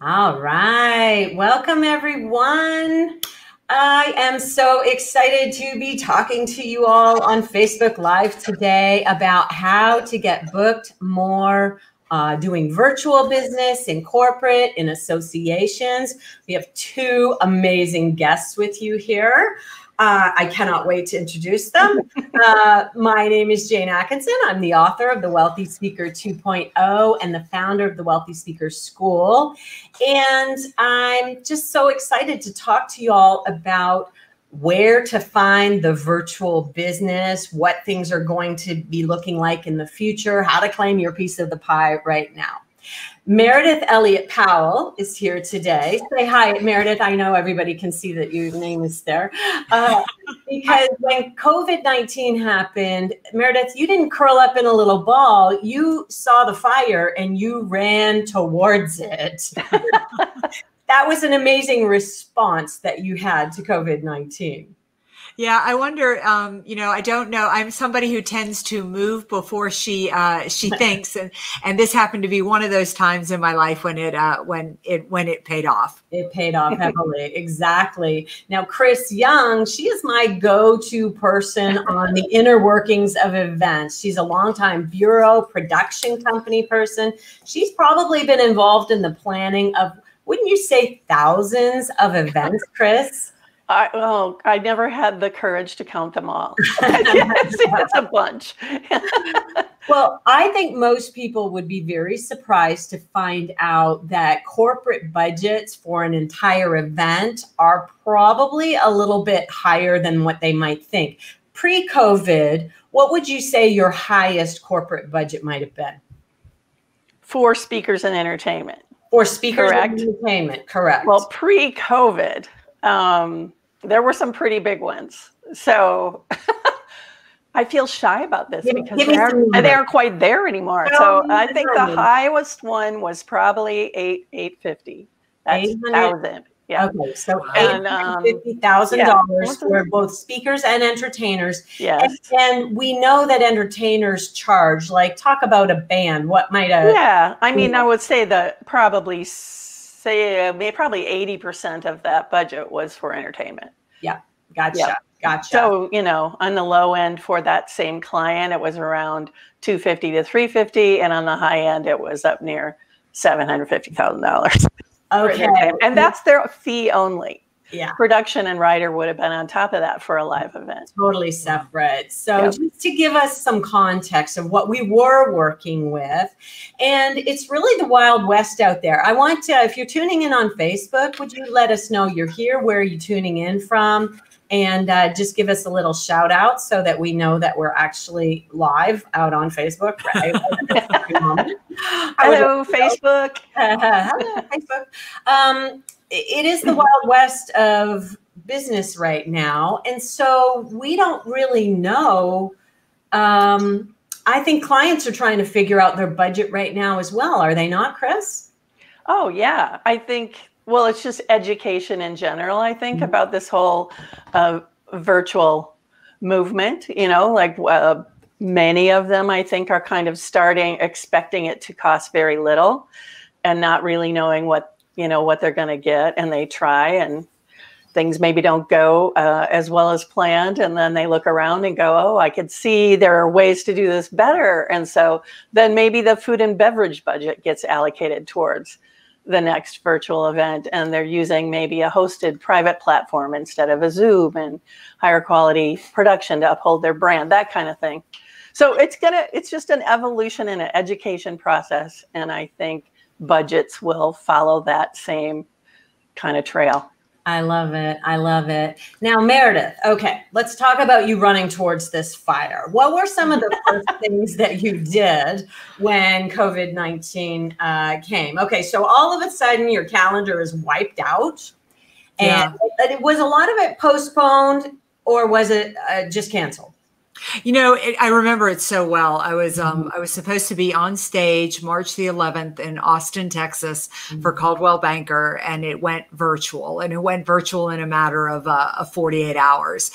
All right. Welcome, everyone. I am so excited to be talking to you all on Facebook Live today about how to get booked more doing virtual business in corporate, in associations. We have two amazing guests with you here. I cannot wait to introduce them. My name is Jane Atkinson. I'm the author of The Wealthy Speaker 2.0 and the founder of the Wealthy Speaker School. And I'm just so excited to talk to you all about where to find the virtual business, what things are going to be looking like in the future, how to claim your piece of the pie right now. Meridith Elliott Powell is here today. Say hi, Meridith. I know everybody can see that your name is there. Because when COVID-19 happened, Meridith, you didn't curl up in a little ball. You saw the fire and you ran towards it. That was an amazing response that you had to COVID-19. Yeah, I wonder, I don't know. I'm somebody who tends to move before she thinks. And this happened to be one of those times in my life when it paid off. It paid off heavily. Exactly. Now, Kris Young, she is my go-to person on the inner workings of events. She's a longtime bureau production company person. She's probably been involved in the planning of, wouldn't you say, thousands of events, Kris? I never had the courage to count them all. It's a bunch. Well, I think most people would be very surprised to find out that corporate budgets for an entire event are probably a little bit higher than what they might think. Pre-COVID, what would you say your highest corporate budget might have been? For speakers and entertainment. For speakers and entertainment, correct. Well, pre-COVID, there were some pretty big ones. So I feel shy about this because they aren't quite there anymore. So I think the highest one was probably $850. That's 800,000. Yeah. Okay, so $850,000 for both speakers and entertainers. Yes. And we know that entertainers charge. Like, talk about a band. What might a I mean, I would say that probably 80% of that budget was for entertainment. Yeah, gotcha. So, on the low end for that same client, it was around $250 to $350, and on the high end, it was up near $750,000. Okay, and that's their fee only. Yeah, production and writer would have been on top of that for a live event. Totally separate. So just to give us some context of what we were working with, and it's really the Wild West out there. I want to, if you're tuning in on Facebook, would you let us know you're here, where are you tuning in from? And just give us a little shout out so that we know that we're actually live out on Facebook. Right? Hello, Facebook. Hello, Facebook. It is the Wild West of business right now. And so we don't really know. I think clients are trying to figure out their budget right now as well. Are they not, Kris? Oh, yeah. I think, well, it's just education in general, I think, about this whole virtual movement. Many of them, I think, are kind of expecting it to cost very little and not really knowing what they're going to get, and they try, and things maybe don't go as well as planned, and then they look around and go, oh, I could see there are ways to do this better, and so then maybe the food and beverage budget gets allocated towards the next virtual event, and they're using maybe a hosted private platform instead of a Zoom, and higher quality production to uphold their brand, that kind of thing. So it's just an evolution and an education process, and I think budgets will follow that same kind of trail. I love it. I love it. Now, Meridith, okay, let's talk about you running towards this fire. What were some of the first things that you did when COVID-19 came? Okay, so all of a sudden your calendar is wiped out. And was a lot of it postponed, or was it just canceled? I remember it so well. I was supposed to be on stage March the 11th in Austin, Texas for Coldwell Banker, and it went virtual. And it went virtual in a matter of 48 hours.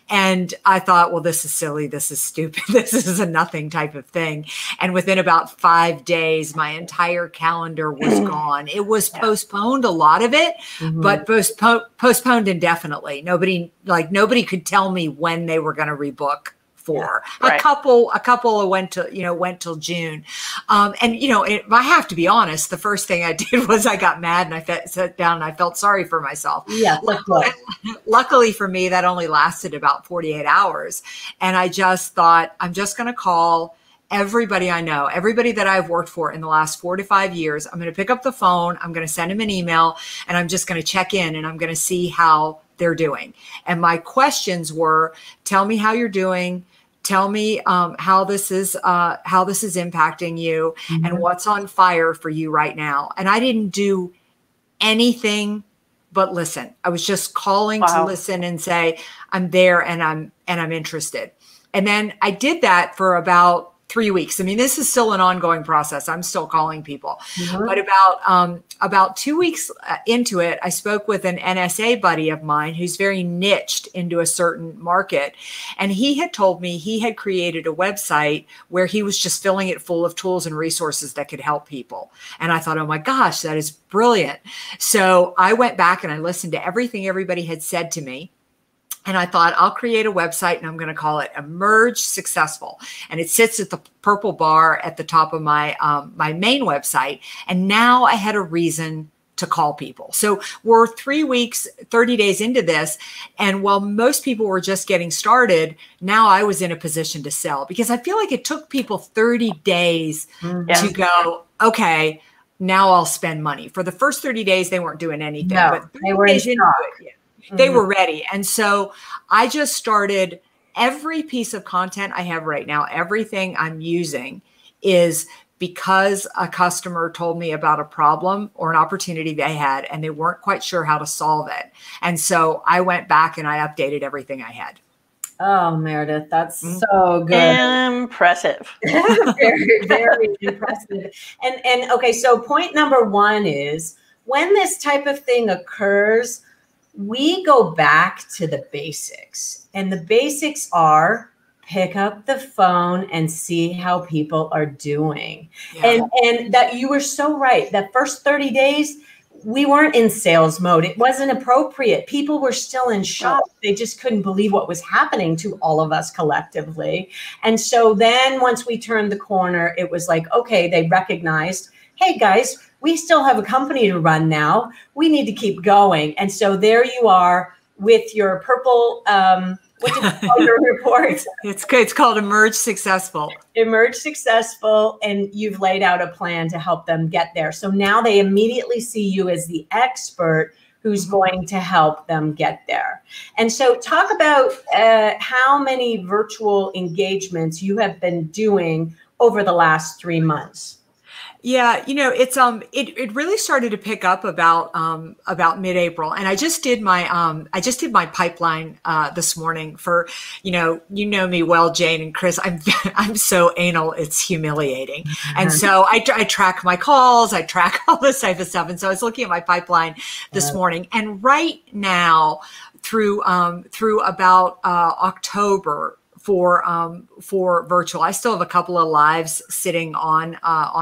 And I thought, well, this is silly. This is stupid. This is a nothing type of thing. And within about 5 days, my entire calendar was gone. It was postponed, a lot of it, but postponed indefinitely. Nobody could tell me when they were going to rebook. For a couple went till June. If I have to be honest, the first thing I did was I got mad and I sat down and I felt sorry for myself. Yeah. Luckily for me, that only lasted about 48 hours. And I just thought, I'm just going to call everybody I know, everybody that I've worked for in the last 4 to 5 years. I'm going to pick up the phone. I'm going to send them an email, and I'm just going to check in, and I'm going to see how they're doing. And my questions were, tell me how you're doing. Tell me how this is impacting you and what's on fire for you right now. And I didn't do anything but listen. I was just calling to listen and say, I'm there and I'm interested. And then I did that for about 3 weeks. I mean, this is still an ongoing process. I'm still calling people. But about 2 weeks into it, I spoke with an NSA buddy of mine who's very niched into a certain market. And he had told me he had created a website where he was just filling it full of tools and resources that could help people. And I thought, oh my gosh, that is brilliant. So I went back and I listened to everything everybody had said to me. And I thought, I'll create a website and I'm going to call it Emerge Successful. And it sits at the purple bar at the top of my my main website. And now I had a reason to call people. So we're 3 weeks, 30 days into this. And while most people were just getting started, now I was in a position to sell, because I feel like it took people 30 days to go, okay, now I'll spend money. For the first 30 days, they weren't doing anything. No, but they were in shock. They were ready. And so I just started every piece of content I have right now, everything I'm using is because a customer told me about a problem or an opportunity they had, and they weren't quite sure how to solve it. And so I went back and I updated everything I had. Oh, Meridith, that's so good. Impressive. Very, very impressive. And okay, so point number one is, when this type of thing occurs, we go back to the basics, and the basics are pick up the phone and see how people are doing. Yeah. And that you were so right. That first 30 days, we weren't in sales mode. It wasn't appropriate. People were still in shock. They just couldn't believe what was happening to all of us collectively. And so then once we turned the corner, it was like, okay, they recognized, hey guys, we still have a company to run now. We need to keep going. And so there you are with your purple, what did you call your report? It's called Emerge Successful. Emerge Successful. And you've laid out a plan to help them get there. So now they immediately see you as the expert who's going to help them get there. And so talk about how many virtual engagements you have been doing over the last 3 months. Yeah, it really started to pick up about mid-April, and I just did my pipeline this morning for you know me well, Jane and Kris. I'm so anal, it's humiliating, and so I track my calls, I track all this type of stuff, and so I was looking at my pipeline this morning, and right now through about October. For virtual, I still have a couple of lives sitting on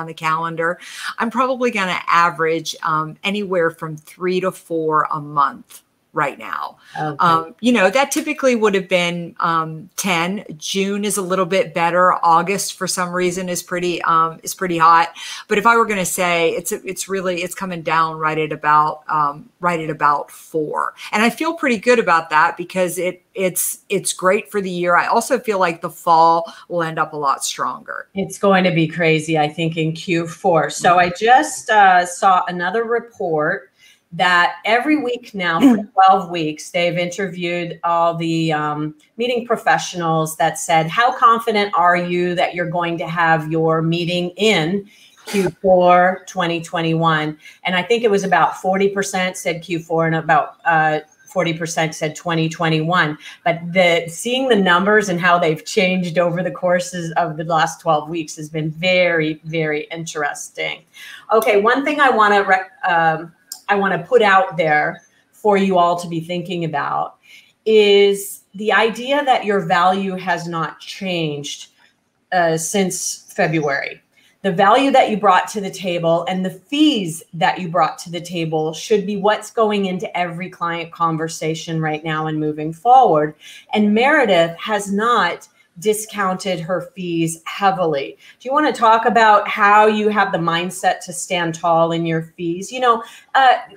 the calendar. I'm probably going to average anywhere from 3 to 4 a month right now. Okay. That typically would have been 10. June is a little bit better. August, for some reason, is pretty hot. But if I were going to say, it's coming down right at about 4. And I feel pretty good about that, because it's great for the year. I also feel like the fall will end up a lot stronger. It's going to be crazy, I think, in Q4. So I just saw another report that every week now for 12 weeks, they've interviewed all the meeting professionals that said, how confident are you that you're going to have your meeting in Q4 2021? And I think it was about 40% said Q4 and about 40% said 2021. But seeing the numbers and how they've changed over the courses of the last 12 weeks has been very, very interesting. Okay, one thing I want to put out there for you all to be thinking about is the idea that your value has not changed since February. The value that you brought to the table and the fees that you brought to the table should be what's going into every client conversation right now and moving forward. And Meridith has not discounted her fees heavily. Do you want to talk about how you have the mindset to stand tall in your fees? You know,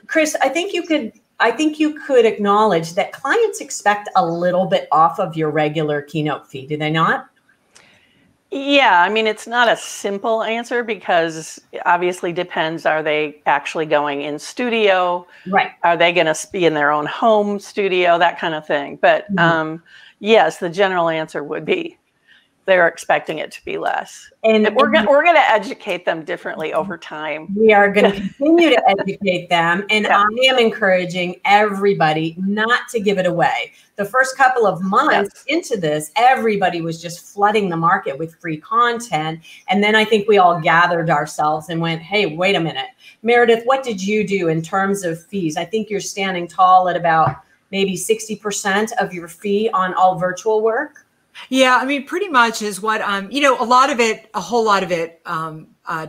Kris, I think you could acknowledge that clients expect a little bit off of your regular Keynote fee, do they not? Yeah, I mean, it's not a simple answer because it obviously depends. Are they actually going in studio? Right. Are they going to be in their own home studio? That kind of thing. But yes, the general answer would be they're expecting it to be less. And we're going to educate them differently over time. We are going to continue to educate them. And I am encouraging everybody not to give it away. The first couple of months into this, everybody was just flooding the market with free content. And then I think we all gathered ourselves and went, hey, wait a minute. Meridith, what did you do in terms of fees? I think you're standing tall at about maybe 60% of your fee on all virtual work. Yeah, I mean, pretty much is what, you know, a whole lot of it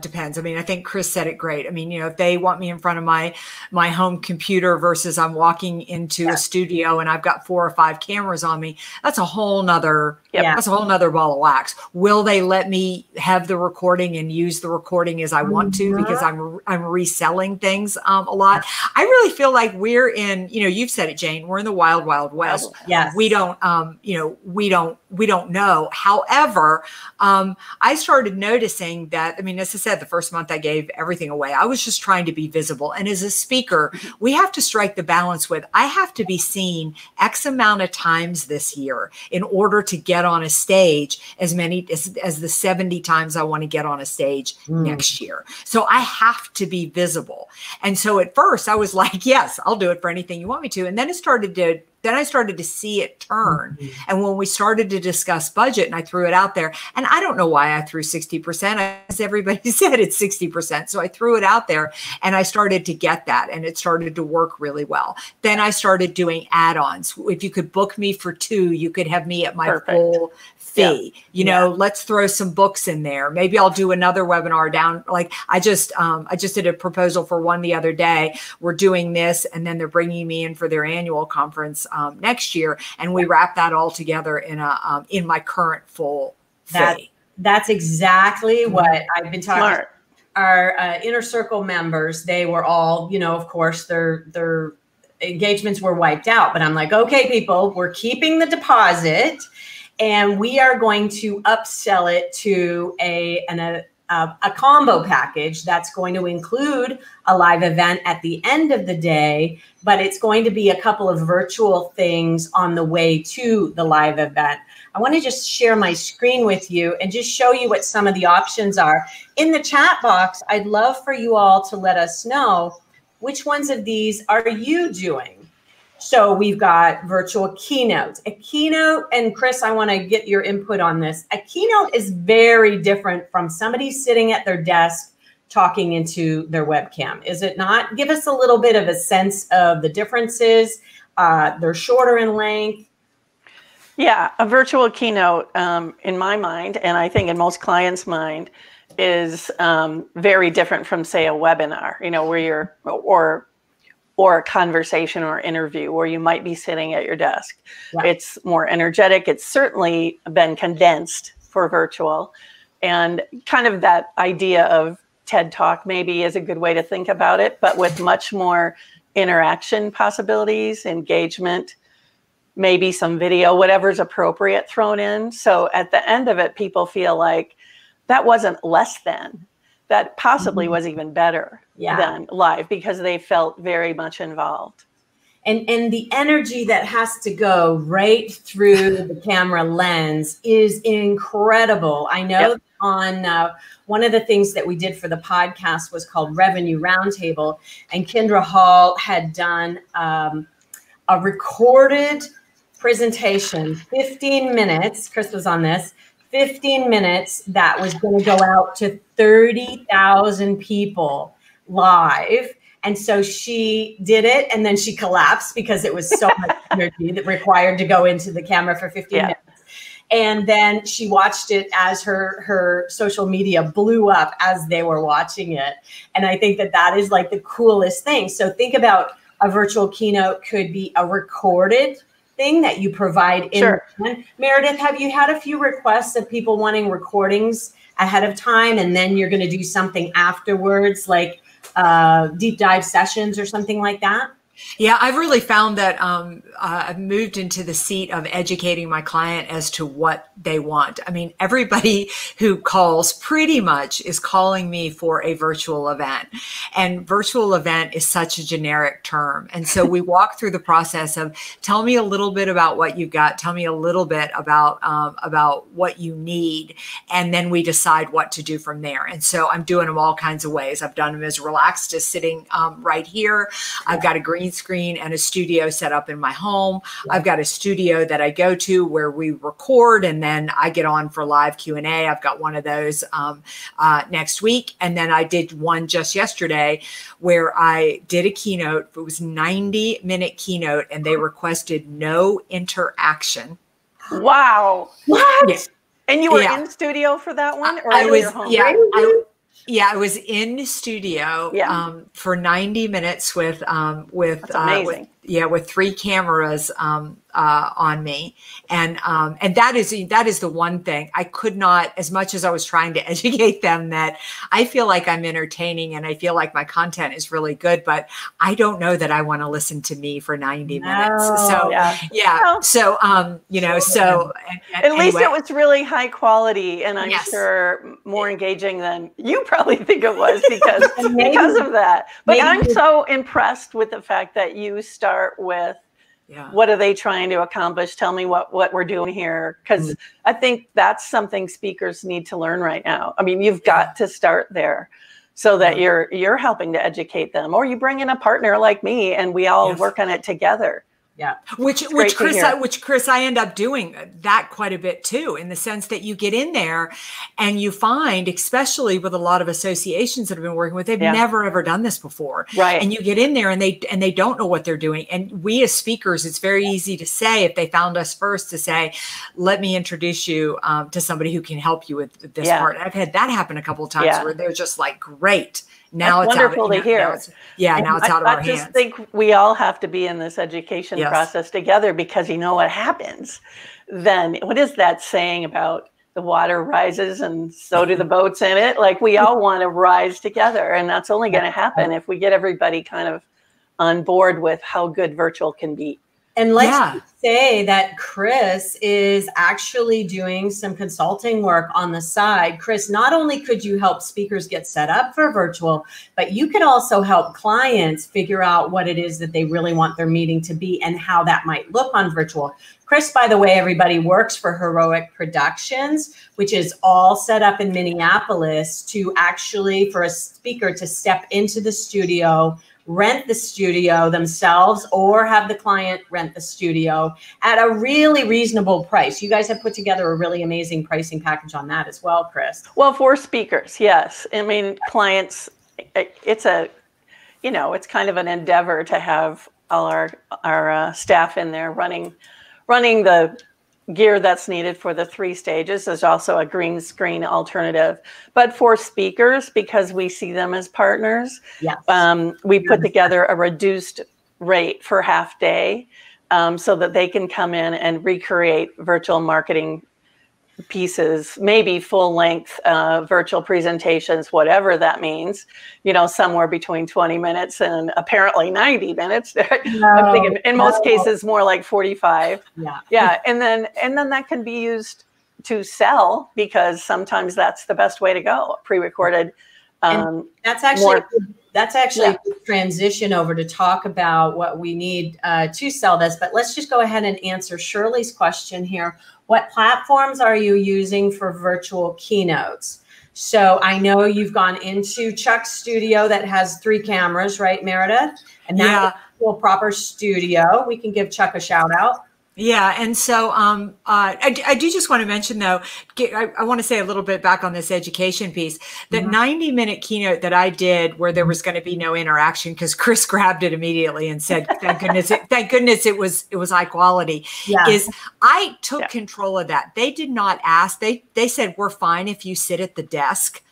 depends. I mean, I think Kris said it great. I mean, you know, if they want me in front of my home computer versus I'm walking into a studio and I've got 4 or 5 cameras on me, that's a whole nother, that's a whole nother ball of wax. Will they let me have the recording and use the recording as I want to, because I'm reselling things a lot. I really feel like we're in, you know, you've said it, Jane, we're in the wild, wild west. Yes. We don't, you know, we don't know. However, I started noticing that, I mean, as I said, the first month I gave everything away. I was just trying to be visible. And as a speaker, we have to strike the balance with, I have to be seen X amount of times this year in order to get on a stage as many as the 70 times I want to get on a stage next year. So I have to be visible. And so at first I was like, yes, I'll do it for anything you want me to. And then I started to see it turn. And when we started to discuss budget and I threw it out there, and I don't know why I threw 60%, as everybody said, it's 60%. So I threw it out there and I started to get that and it started to work really well. Then I started doing add-ons. If you could book me for 2, you could have me at my full fee. You know, let's throw some books in there. Maybe I'll do another webinar down. Like I just did a proposal for one the other day. We're doing this and then they're bringing me in for their annual conference next year. And we wrap that all together in my current full fee. That's exactly what I've been talking about. Our inner circle members, they were all, you know, of course, their engagements were wiped out. But I'm like, okay, people, we're keeping the deposit. And we are going to upsell it to a combo package that's going to include a live event at the end of the day, but it's going to be a couple of virtual things on the way to the live event. I want to just share my screen with you and just show you what some of the options are. In the chat box, I'd love for you all to let us know which ones of these are you doing. So we've got virtual keynotes. A keynote, and Kris, I want to get your input on this. A keynote is very different from somebody sitting at their desk talking into their webcam, is it not? Give us a little bit of a sense of the differences. They're shorter in length. Yeah, a virtual keynote, in my mind, and I think in most clients' mind, is very different from, say, a webinar, you know, where you're, or a conversation or interview where you might be sitting at your desk. Yeah. It's more energetic. It's certainly been condensed for virtual. And kind of that idea of TED Talk maybe is a good way to think about it, but with much more interaction possibilities, engagement, maybe some video, whatever's appropriate thrown in. So at the end of it, people feel like that wasn't less than. That possibly was even better than live because they felt very much involved. And the energy that has to go right through the camera lens is incredible. I know on one of the things that we did for the podcast was called Revenue Roundtable, and Kendra Hall had done a recorded presentation, 15 minutes. Kris was on this, 15 minutes that was going to go out to 30,000 people live. And so she did it, and then she collapsed because it was so much energy that required to go into the camera for 15 minutes. And then she watched it as her social media blew up as they were watching it. And I think that that is like the coolest thing. So think about a virtual keynote could be a recorded thing that you provide in. Sure. Meridith, have you had a few requests of people wanting recordings ahead of time, and then you're going to do something afterwards, like deep dive sessions or something like that? Yeah, I've really found that I've moved into the seat of educating my client as to what they want. I mean, everybody who calls pretty much is calling me for a virtual event. And virtual event is such a generic term. And so we walk through the process of tell me a little bit about what you've got. Tell me a little bit about what you need. And then we decide what to do from there. And so I'm doing them all kinds of ways. I've done them as relaxed as sitting right here. I've got a green screen and a studio set up in my home. I've got a studio that I go to where we record, and then I get on for live Q&A. I've got one of those next week. And then I did one just yesterday where I did a keynote. It was a 90-minute keynote, and they requested no interaction. Wow. What? Yeah. And you were in studio for that one? Or I was, your home? I was in studio for 90 minutes with That's amazing. With 3 cameras on me, and that is the one thing I could not, as much as I was trying to educate them that I feel like I'm entertaining and I feel like my content is really good, but I don't know that I want to listen to me for 90 minutes. So so at least it was really high quality, and I'm sure more engaging than you probably think it was because of that. But I'm so impressed with the fact that you start with what are they trying to accomplish? Tell me what we're doing here. Because I think that's something speakers need to learn right now. I mean, you've got to start there so that you're helping to educate them, or you bring in a partner like me and we all work on it together. Yeah. Which Kris, I end up doing that quite a bit too, in the sense that you get in there and you find, especially with a lot of associations that I've been working with, they've never ever done this before. Right. And you get in there and they don't know what they're doing. And we as speakers, it's very easy to say, if they found us first, to say, let me introduce you to somebody who can help you with this part. And I've had that happen a couple of times where they're just like, great. Now it's wonderful to hear. Now it's out of our hands. I just think we all have to be in this education process together, because you know what happens then. What is that saying about the water rises and so do the boats in it? Like, we all want to rise together, and that's only going to happen if we get everybody kind of on board with how good virtual can be. And let's say that Kris is actually doing some consulting work on the side. Kris, not only could you help speakers get set up for virtual, but you could also help clients figure out what it is that they really want their meeting to be and how that might look on virtual. Kris, by the way, everybody, works for Heroic Productions, which is all set up in Minneapolis to actually, for a speaker to step into the studio, rent the studio themselves, or have the client rent the studio at a really reasonable price. You guys have put together a really amazing pricing package on that as well, Kris. Well, for speakers, yes. I mean, clients, it's kind of an endeavor to have all our staff in there running the gear that's needed for the 3 stages. There's also a green screen alternative. But for speakers, because we see them as partners, we put together a reduced rate for half day so that they can come in and recreate virtual marketing pieces, maybe full length virtual presentations, whatever that means, somewhere between 20 minutes and apparently 90 minutes. I'm thinking in most cases more like 45. And then that can be used to sell, because sometimes that's the best way to go, pre-recorded. That's actually a transition over to talk about what we need to sell this. But let's just go ahead and answer Shirley's question here. What platforms are you using for virtual keynotes? So I know you've gone into Chuck's studio that has 3 cameras, right, Meridith? And virtual proper studio. We can give Chuck a shout out. Yeah. And so I do just want to mention, though, I want to say a little bit back on this education piece, that 90-minute keynote that I did where there was going to be no interaction because Kris grabbed it immediately and said, thank goodness it was high quality, is I took control of that. They did not ask. They said, we're fine if you sit at the desk.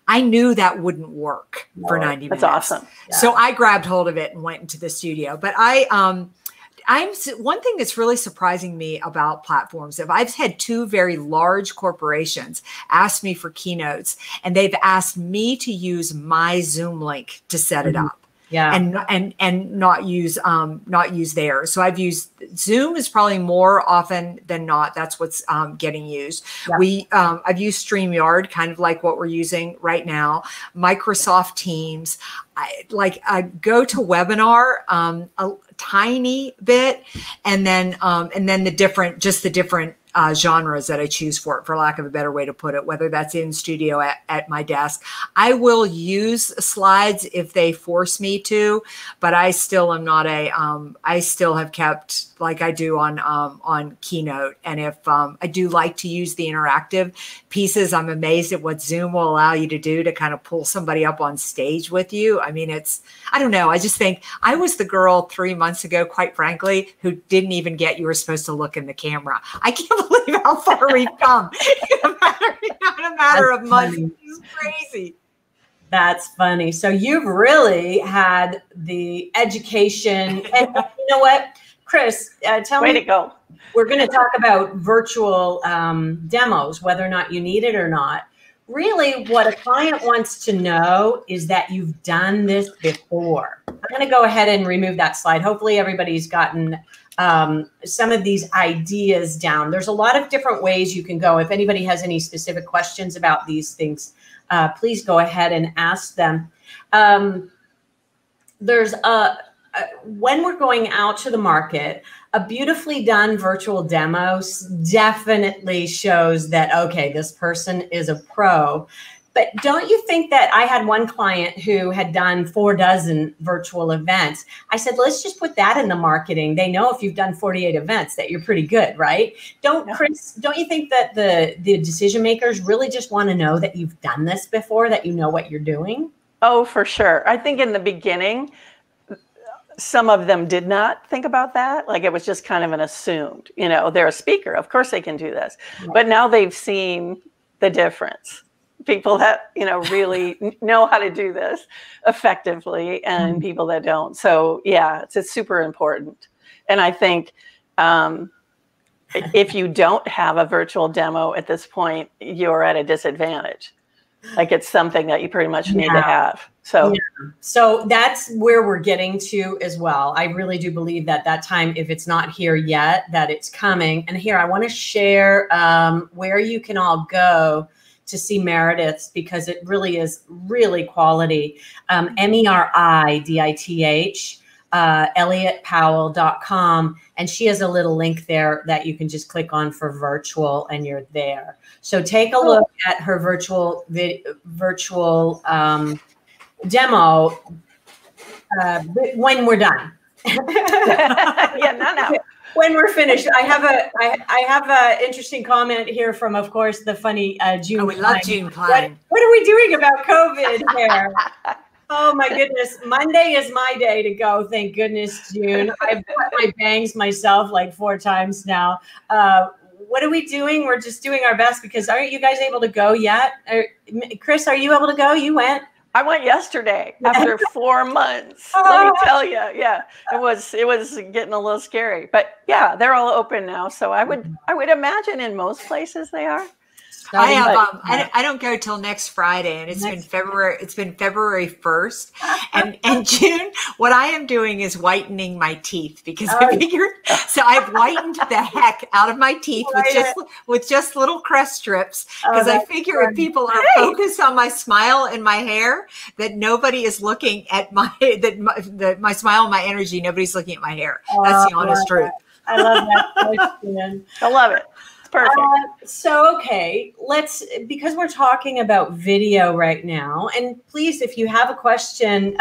I knew that wouldn't work for 90 minutes. That's awesome. Yeah. So I grabbed hold of it and went into the studio. But one thing that's really surprising me about platforms, if I've had two very large corporations ask me for keynotes and they've asked me to use my Zoom link to set it up. Yeah. And not use theirs. So I've used Zoom is probably more often than not. That's what's getting used. Yeah. I've used StreamYard, kind of like what we're using right now. Microsoft Teams. I go to webinar a tiny bit, and then the different genres that I choose for lack of a better way to put it, whether that's in studio at my desk. I will use slides if they force me to, but I still am not I still have kept like I do on Keynote. And if I do like to use the interactive pieces, I'm amazed at what Zoom will allow you to do to kind of pull somebody up on stage with you. I mean, I don't know. I just think I was the girl 3 months ago, quite frankly, who didn't even get you were supposed to look in the camera. I can't believe how far we've come in a matter of months. It's crazy. That's funny. So you've really had the education. And you know what, Kris, tell me. Way to go. We're going to talk about virtual demos, whether or not you need it or not. Really, what a client wants to know is that you've done this before. I'm going to go ahead and remove that slide. Hopefully everybody's gotten some of these ideas down. There's a lot of different ways you can go. If anybody has any specific questions about these things, please go ahead and ask them. There's when we're going out to the market, a beautifully done virtual demo definitely shows that, okay, this person is a pro. But don't you think that I had one client who had done 4 virtual events? I said, let's just put that in the marketing. They know if you've done 48 events that you're pretty good, right? Kris, don't you think that the decision makers really just want to know that you've done this before, that you know what you're doing? Oh, for sure. I think in the beginning, some of them did not think about that. Like it was just kind of an assumed, they're a speaker. Of course they can do this. Right. But now they've seen the difference. People that, really know how to do this effectively and people that don't. So yeah, it's super important. And I think if you don't have a virtual demo at this point, you're at a disadvantage. Like it's something that you pretty much need to have. So that's where we're getting to as well. I really do believe that time, if it's not here yet, that it's coming. And here, I want to share where you can all go to see Meridith's, because it really is really quality. Meridith, ElliottPowell.com. And she has a little link there that you can just click on for virtual and you're there. So take a look at her virtual demo when we're done. No. When we're finished, I have a interesting comment here from, of course, the funny June. Oh, we love June Klein. What are we doing about COVID here? Oh my goodness. Monday is my day to go. Thank goodness, June. I've cut my bangs myself like 4 times now. What are we doing? We're just doing our best, because aren't you guys able to go yet? Kris, are you able to go? You went? I went yesterday after 4 months. Let me tell you. Yeah, it was getting a little scary, but yeah, they're all open now. So I would imagine in most places they are. I don't go till next Friday, and it's been February 1st, and June. What I am doing is whitening my teeth, because I figured. So I've whitened the heck out of my teeth with just little crest strips, because I figure if people are focused on my smile and my hair, that nobody is looking at my smile and my energy. Nobody's looking at my hair. That's the honest truth. I love that question. I love it. Perfect. Okay, because we're talking about video right now, and please, if you have a question,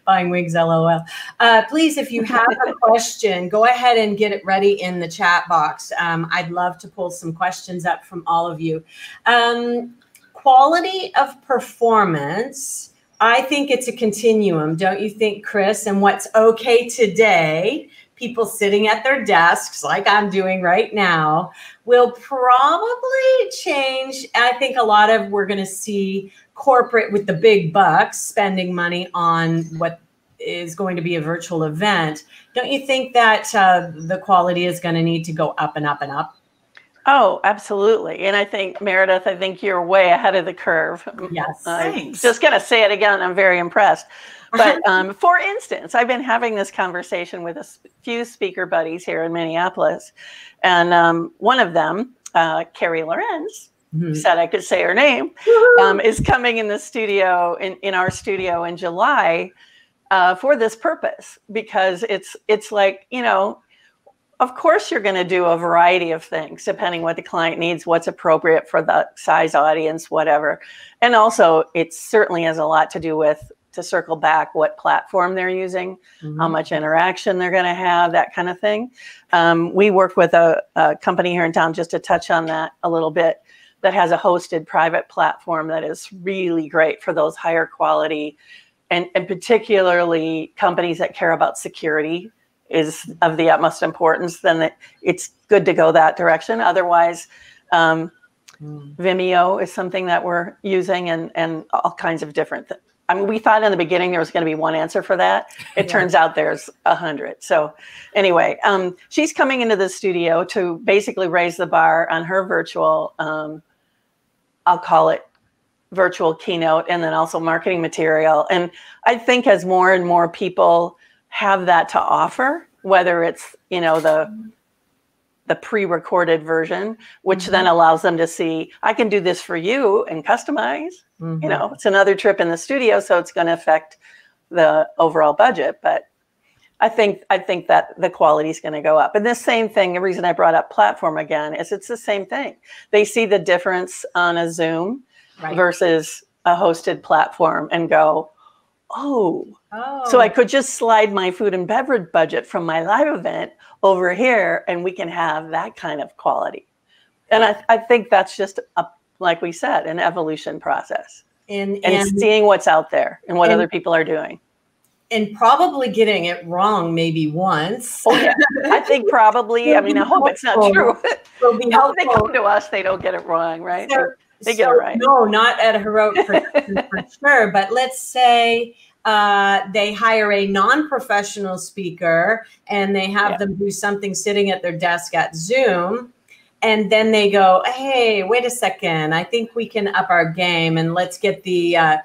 buying wigs, LOL. Please, if you have a question, go ahead and get it ready in the chat box. I'd love to pull some questions up from all of you. Quality of performance, I think it's a continuum, don't you think, Kris? And what's okay today, people sitting at their desks like I'm doing right now, will probably change. I think we're going to see corporate with the big bucks spending money on what is going to be a virtual event. Don't you think that the quality is going to need to go up and up and up? Oh, absolutely. And I think, Meridith, I think you're way ahead of the curve. Yes. Thanks. Just going to say it again. I'm very impressed. But for instance, I've been having this conversation with a few speaker buddies here in Minneapolis. And one of them, Carrie Lorenz, said I could say her name, is coming in the studio, in our studio in July for this purpose. Because it's like, you know, of course, you're going to do a variety of things depending what the client needs, what's appropriate for the size audience, whatever. And also, it certainly has a lot to do with, to circle back, what platform they're using, how much interaction they're going to have, that kind of thing. We work with a company here in town, just to touch on that a little bit, that has a hosted private platform that is really great for those higher quality, and particularly companies that care about security is of the utmost importance. Then it's good to go that direction. Otherwise, Vimeo is something that we're using, and all kinds of different things. I mean, we thought in the beginning there was going to be one answer for that. It turns out there's 100. So anyway, she's coming into the studio to basically raise the bar on her virtual, I'll call it virtual keynote, and then also marketing material. And I think as more and more people have that to offer, whether it's, you know, the pre-recorded version, which then allows them to see, I can do this for you and customize. You know, it's another trip in the studio, so it's going to affect the overall budget. But I think that the quality is going to go up. And the same thing, the reason I brought up platform again is it's the same thing. They see the difference on a Zoom versus a hosted platform and go, oh, so I could just slide my food and beverage budget from my live event over here, and we can have that kind of quality. And I think that's just, like we said, an evolution process. And seeing what's out there and what other people are doing. And probably getting it wrong maybe once. Oh, yeah. I think probably, I mean, I hope it's not true. If they come to us, they don't get it wrong, right? They get it right. No, not at Heroic for sure. But let's say they hire a non-professional speaker and they have them do something sitting at their desk at Zoom. And then they go, hey, wait a second. I think we can up our game, and let's get the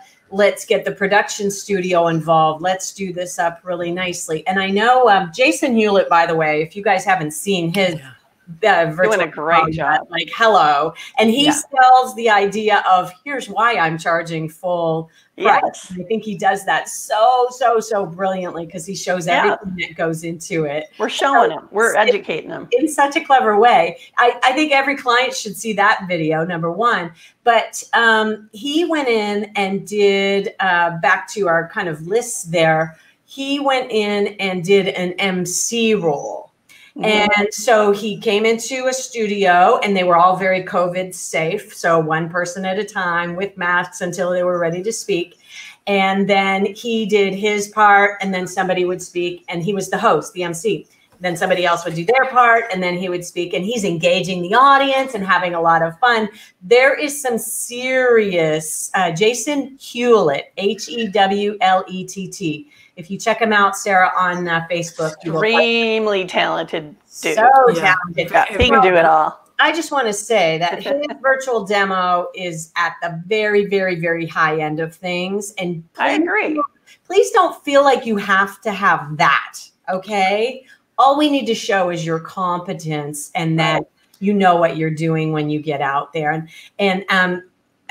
production studio involved. Let's do this up really nicely. And I know Jason Hewlett, by the way, if you guys haven't seen his virtual, doing a great job. Like, hello. And he sells the idea of, here's why I'm charging full price. Yes. I think he does that so brilliantly, because he shows everything that goes into it. We're showing him. We're educating them. In such a clever way. I think every client should see that video, number one. But he went in and did, back to our kind of lists there, he went in and did an MC role. And so he came into a studio, and they were all very COVID safe. So one person at a time with masks until they were ready to speak. And then he did his part, and then somebody would speak, and he was the host, the MC. Then somebody else would do their part, and then he would speak, and he's engaging the audience and having a lot of fun. There is some serious, Jason Hewlett, Hewlett. If you check him out, Sarah, on Facebook. Extremely talented dude. So talented. Yeah, he can do it all. I just want to say that his virtual demo is at the very high end of things. And I agree. Please don't feel like you have to have that, okay? All we need to show is your competence, and that you know what you're doing when you get out there. And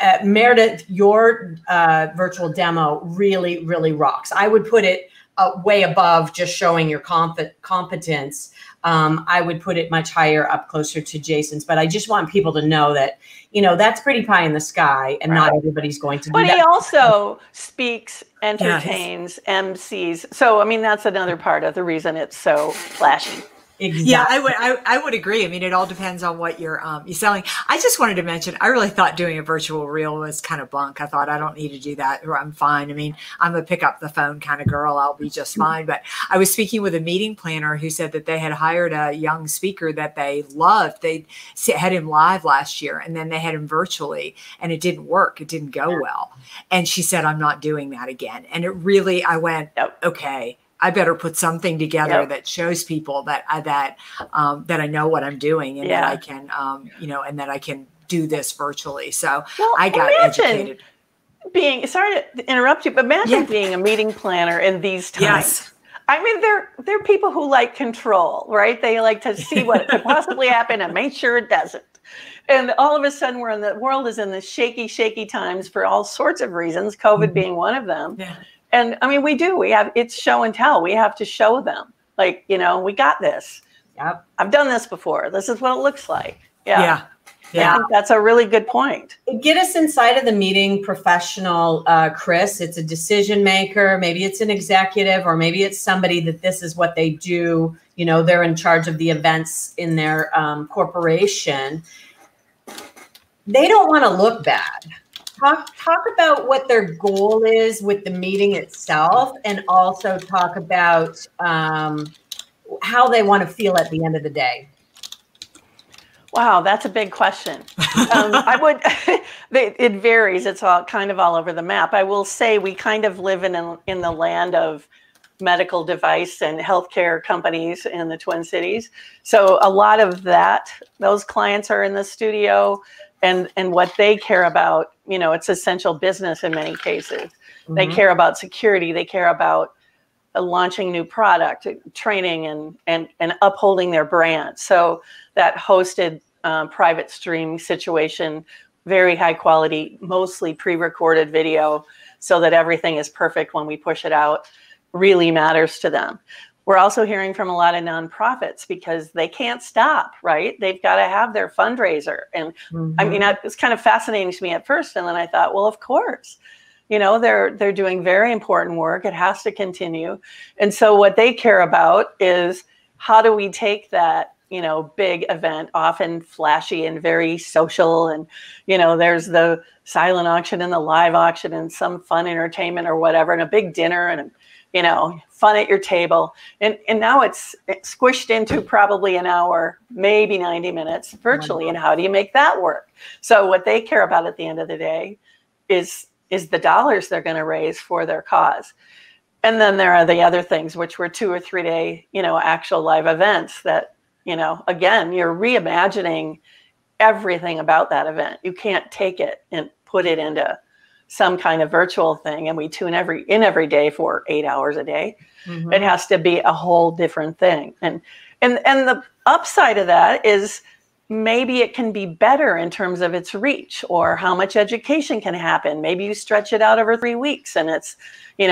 Meridith, your virtual demo really, really rocks. I would put it way above just showing your competence. I would put it much higher up, closer to Jason's. But I just want people to know that, that's pretty pie in the sky, and not everybody's going to do that. But he also speaks, entertains, MCs. So, I mean, that's another part of the reason it's so flashy. Exactly. Yeah, I would agree. I mean, it all depends on what you're selling. I just wanted to mention, I really thought doing a virtual reel was kind of bunk. I thought I don't need to do that, or I'm fine. I mean, I'm a pick up the phone kind of girl. I'll be just fine. But I was speaking with a meeting planner who said that they had hired a young speaker that they loved. They had him live last year, and then they had him virtually, and it didn't work. It didn't go well. And she said, I'm not doing that again. And it really, I went, okay, I better put something together that shows people that I know what I'm doing, and that I can, and that I can do this virtually. So I got educated. Sorry to interrupt you, but imagine being a meeting planner in these times. Yes. I mean, they're people who like control, right? They like to see what could possibly happen and make sure it doesn't. And all of a sudden, the world is in the shaky times for all sorts of reasons, COVID being one of them. Yeah. And I mean, it's show and tell. We have to show them, like, we got this. Yep. I've done this before. This is what it looks like. Yeah. Yeah. I think that's a really good point. Get us inside of the meeting professional, Kris. It's a decision maker. Maybe it's an executive, or maybe it's somebody that this is what they do. They're in charge of the events in their corporation. They don't want to look bad. Talk about what their goal is with the meeting itself, and also talk about how they want to feel at the end of the day. Wow, that's a big question. It varies. It's all kind of all over the map. I will say we kind of live in the land of medical device and healthcare companies in the Twin Cities. So a lot of those clients are in the studio, and what they care about, it's essential business in many cases. Mm-hmm. They care about security. They care about launching new product, training, and upholding their brand. So that hosted private stream situation, very high quality, mostly pre-recorded video, so that everything is perfect when we push it out, really matters to them. We're also hearing from a lot of nonprofits because they can't stop, right? They've got to have their fundraiser. And I mean, it was kind of fascinating to me at first. And then I thought, well, of course, they're doing very important work. It has to continue. And so what they care about is, how do we take that, big event, often flashy and very social. And, there's the silent auction and the live auction and some fun entertainment or whatever, and a big dinner and, fun at your table. And now it's squished into probably an hour, maybe 90 minutes virtually. And how do you make that work? So what they care about at the end of the day is the dollars they're going to raise for their cause. And then there are the other things, which were 2 or 3 day, actual live events that, again, you're reimagining everything about that event. You can't take it and put it into some kind of virtual thing, and we tune every day for 8 hours a day. Mm-hmm. It has to be a whole different thing. And the upside of that is, maybe it can be better in terms of its reach, or how much education can happen. Maybe you stretch it out over 3 weeks, and it's, an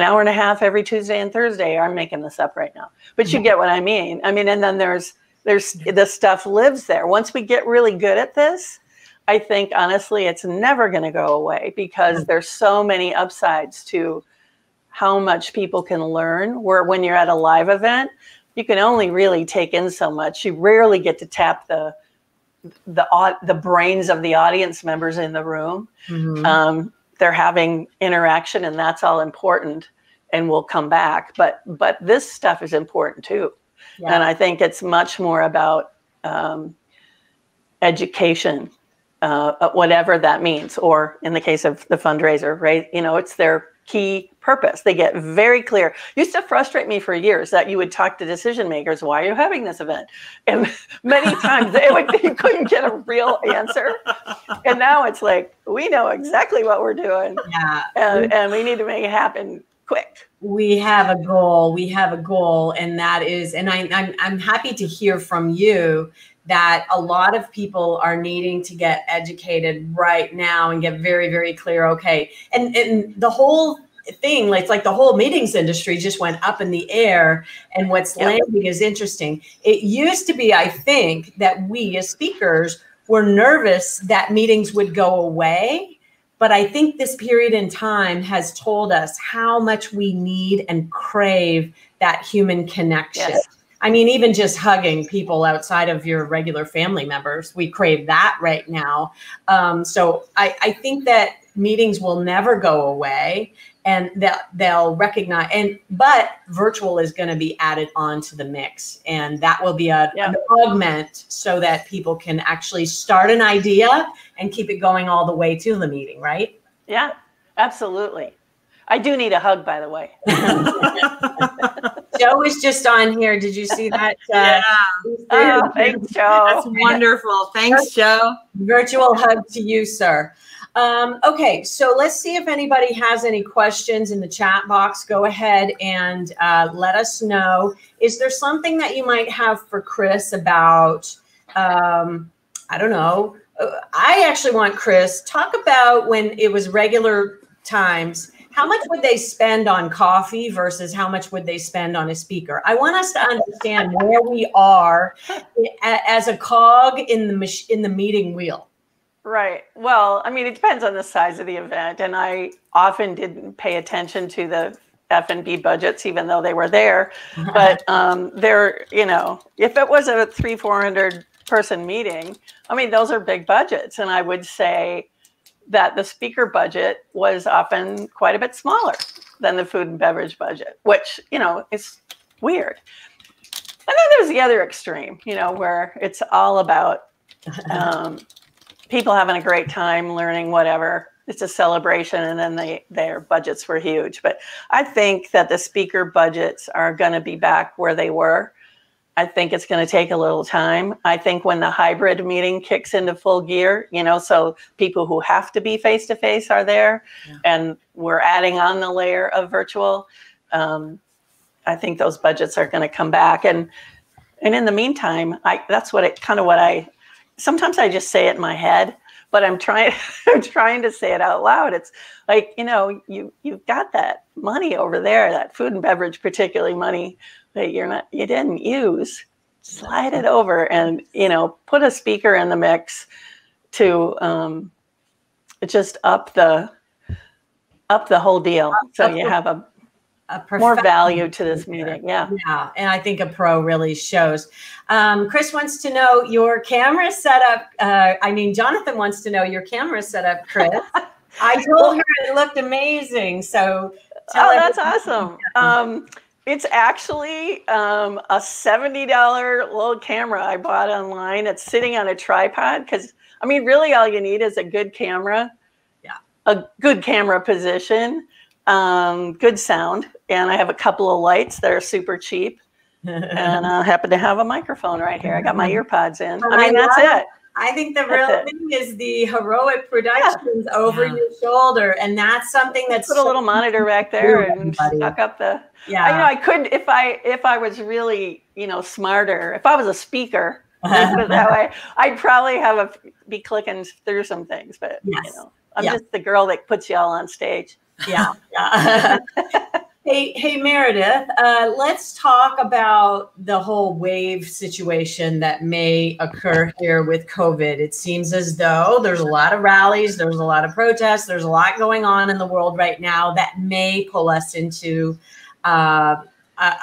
hour and a half every Tuesday and Thursday. I'm making this up right now, but you get what I mean. And then there's the stuff lives there. Once we get really good at this, I think, honestly, it's never going to go away, because there's so many upsides to how much people can learn. Where when you're at a live event, you can only really take in so much. You rarely get to tap the brains of the audience members in the room. Mm-hmm. They're having interaction, and that's all important, and we'll come back. But this stuff is important too. Yeah. And I think it's much more about education, whatever that means, or in the case of the fundraiser, right? It's their key purpose. They get very clear. It used to frustrate me for years that you would talk to decision makers, why are you having this event? And many times you couldn't get a real answer. And now it's like, we know exactly what we're doing. Yeah. And we need to make it happen quick. We have a goal. We have a goal, and that is, and I'm happy to hear from you that a lot of people are needing to get educated right now and get very, very clear. Okay, and the whole thing, it's like the whole meetings industry just went up in the air, and what's landing is interesting. It used to be, I think, that we as speakers were nervous that meetings would go away. But I think this period in time has told us how much we need and crave that human connection. Yes. I mean, even just hugging people outside of your regular family members, we crave that right now. So I think that meetings will never go away, and they'll recognize, but virtual is going to be added on to the mix, and that will be an augment so that people can actually start an idea and keep it going all the way to the meeting, right? Yeah, absolutely. I do need a hug, by the way. Joe was just on here. Did you see that? Oh, thanks, Joe. That's wonderful. Thanks, Joe. Virtual hug to you, sir. Okay, so let's see if anybody has any questions in the chat box. Go ahead and let us know. Is there something that you might have for Kris about, I don't know. I actually want Kris, talk about when it was regular times, how much would they spend on coffee versus how much would they spend on a speaker? I want us to understand where we are as a cog in the meeting wheel. Right. Well, I mean, it depends on the size of the event. And I often didn't pay attention to the F&B budgets, even though they were there. But they're, if it was a 300-400 person meeting, I mean, those are big budgets. And I would say that the speaker budget was often quite a bit smaller than the food and beverage budget, which, is weird. And then there's the other extreme, where it's all about people having a great time learning whatever. It's a celebration, and then their budgets were huge. But I think that the speaker budgets are going to be back where they were. I think it's going to take a little time. I think when the hybrid meeting kicks into full gear, so people who have to be face-to-face are there, and we're adding on the layer of virtual, I think those budgets are going to come back. And in the meantime, that's sometimes I just say it in my head, but I'm trying to say it out loud. It's like, you've got that money over there, that food and beverage, particularly money that you didn't use, slide it over and, put a speaker in the mix to just up the whole deal. So you have a more value to this meeting. Yeah. And I think a pro really shows. Kris wants to know your camera setup. Jonathan wants to know your camera setup, Kris. I told her it looked amazing. So that's awesome. It's actually a $70 little camera I bought online. It's sitting on a tripod because, really all you need is a good camera, a good camera position, good sound. And I have a couple of lights that are super cheap. And I happen to have a microphone right here. I got my ear pods in. That's it. I think the real thing is the heroic productions over your shoulder. And that's something that's put a little monitor back there and stuck up the, I could, if I was really, smarter, if I was a speaker, put it that way, I'd probably be clicking through some things, but I'm just the girl that puts y'all on stage. Hey, Meridith, let's talk about the whole wave situation that may occur here with COVID. It seems as though there's a lot of rallies, there's a lot of protests, there's a lot going on in the world right now that may pull us into a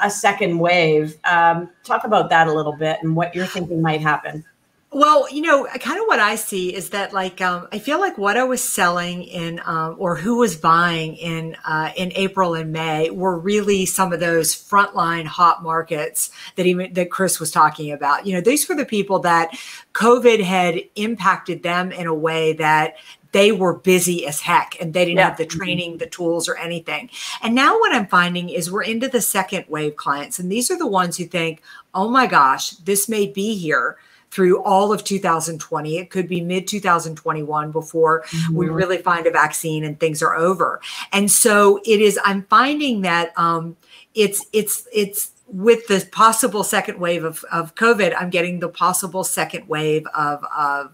second wave. Talk about that a little bit and what you're thinking might happen. Well, kind of what I see is that I feel like what I was selling in or who was buying in April and May were really some of those frontline hot markets that Kris was talking about. These were the people that COVID had impacted them in a way that they were busy as heck and they didn't have the training, the tools, or anything. And now what I'm finding is we're into the second wave clients. And these are the ones who think, oh my gosh, this may be here through all of 2020. It could be mid 2021 before we really find a vaccine and things are over. And so I'm finding that it's with the possible second wave of COVID, I'm getting the possible second wave of